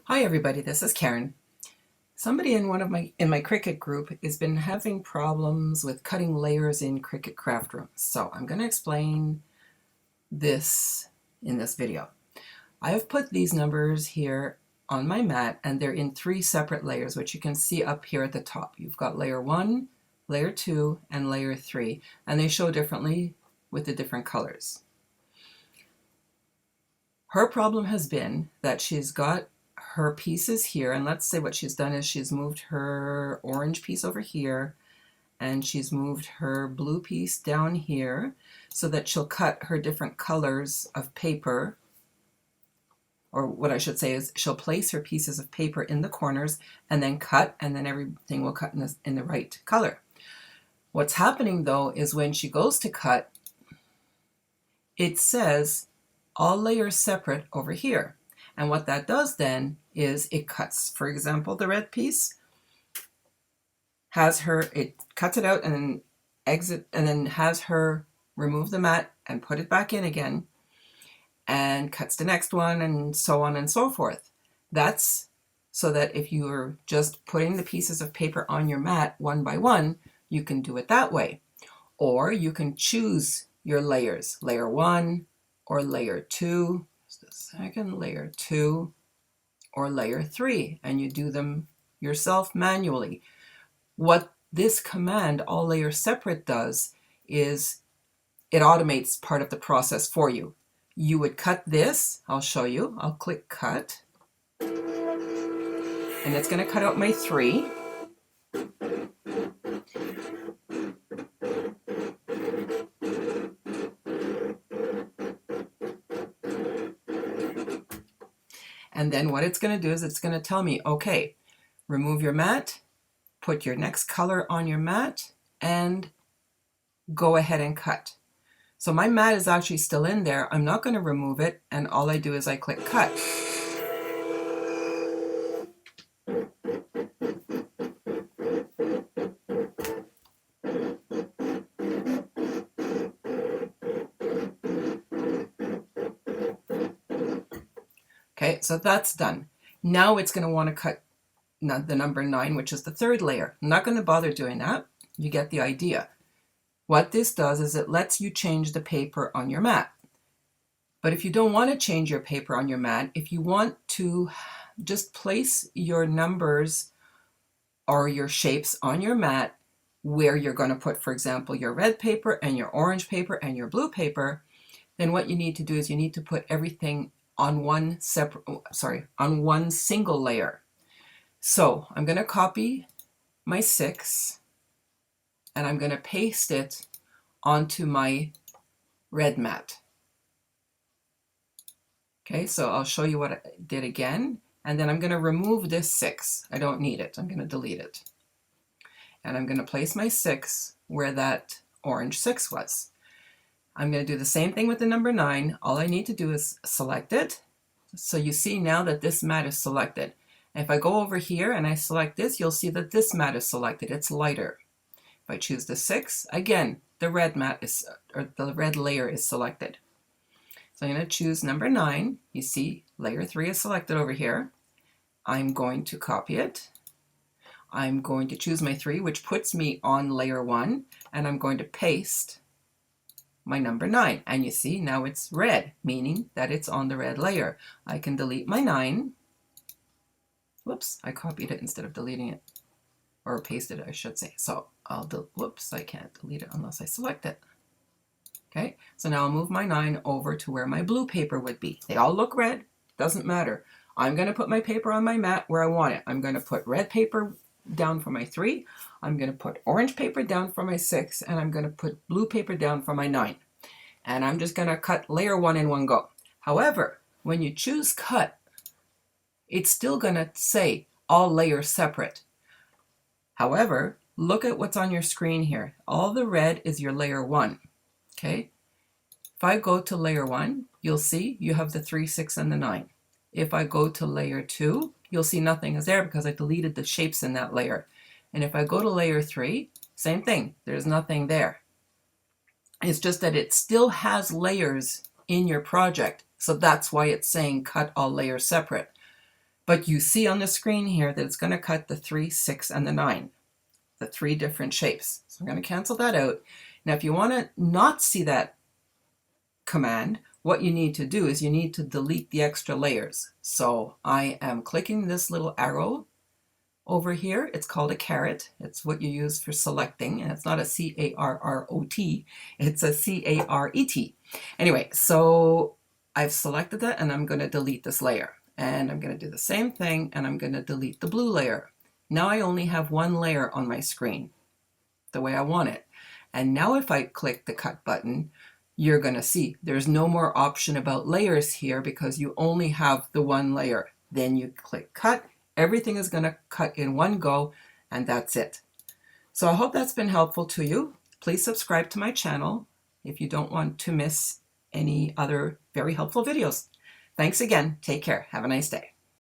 Hi everybody, this is Karen. Somebody in my Cricut group has been having problems with cutting layers in Cricut Craft Room. So I'm going to explain this in this video. I have put these numbers here on my mat and they're in 3 separate layers, which you can see up here at the top. You've got layer 1, layer 2, and layer 3, and they show differently with the different colors. Her problem has been that she's got her pieces here, and let's say what she's done is she's moved her orange piece over here and she's moved her blue piece down here so that she'll cut her different colors of paper, or what I should say is she'll place her pieces of paper in the corners and then cut, and then everything will cut in the right color. What's happening though is when she goes to cut, it says all layers separate over here. And what that does then is it cuts, for example, the red piece it cuts it out and then has her remove the mat and put it back in again and cuts the next one and so on and so forth. That's so that if you're just putting the pieces of paper on your mat one by one, you can do it that way. Or you can choose your layers, layer 1 or layer 2, second, layer 2, or layer 3, and you do them yourself manually. What this command, all layers separate, does is it automates part of the process for you. You would cut this, I'll show you, I'll click cut, and it's going to cut out my 3. And then what it's going to do is it's going to tell me, okay, remove your mat, put your next color on your mat, and go ahead and cut. So my mat is actually still in there. I'm not going to remove it, and all I do is I click cut. Okay, so that's done. Now it's going to want to cut the number 9, which is the 3rd layer. I'm not going to bother doing that. You get the idea. What this does is it lets you change the paper on your mat. But if you don't want to change your paper on your mat, if you want to just place your numbers or your shapes on your mat where you're going to put, for example, your red paper and your orange paper and your blue paper, then what you need to do is you need to put everything on one single layer. So I'm going to copy my 6 and I'm going to paste it onto my red mat. Okay, so I'll show you what I did again, and then I'm going to remove this 6. I don't need it. I'm going to delete it. And I'm going to place my 6 where that orange 6 was. I'm going to do the same thing with the number 9. All I need to do is select it. So you see now that this mat is selected. And if I go over here and I select this, you'll see that this mat is selected. It's lighter. If I choose the 6, again, the red layer is selected. So I'm going to choose number 9. You see layer 3 is selected over here. I'm going to copy it. I'm going to choose my 3, which puts me on layer 1, and I'm going to paste my number 9, and you see now it's red, meaning that it's on the red layer. I can delete my 9. Whoops, I copied it instead of deleting it, or pasted it, I should say. So whoops, I can't delete it unless I select it. Okay, so now I'll move my 9 over to where my blue paper would be. They all look red, doesn't matter. I'm going to put my paper on my mat where I want it. I'm going to put red paper down for my 3, I'm going to put orange paper down for my 6, and I'm going to put blue paper down for my 9. And I'm just going to cut layer 1 in one go. However, when you choose cut, it's still going to say all layers separate. However, look at what's on your screen here. All the red is your layer 1. Okay? If I go to layer 1, you'll see you have the 3, 6, and the 9. If I go to layer 2, you'll see nothing is there because I deleted the shapes in that layer. And if I go to layer 3, same thing, there's nothing there. It's just that it still has layers in your project, so that's why it's saying cut all layers separate. But you see on the screen here that it's going to cut the 3, 6, and the 9, the 3 different shapes. So I'm going to cancel that out. Now, if you want to not see that command, what you need to do is you need to delete the extra layers. So I am clicking this little arrow over here. It's called a caret. It's what you use for selecting, and it's not a C-A-R-R-O-T, it's a C-A-R-E-T. Anyway, so I've selected that, and I'm going to delete this layer. And I'm going to do the same thing, and I'm going to delete the blue layer. Now I only have one layer on my screen, the way I want it. And now if I click the cut button, you're going to see there's no more option about layers here because you only have the one layer. Then you click cut. Everything is going to cut in one go, and that's it. So I hope that's been helpful to you. Please subscribe to my channel if you don't want to miss any other very helpful videos. Thanks again. Take care. Have a nice day.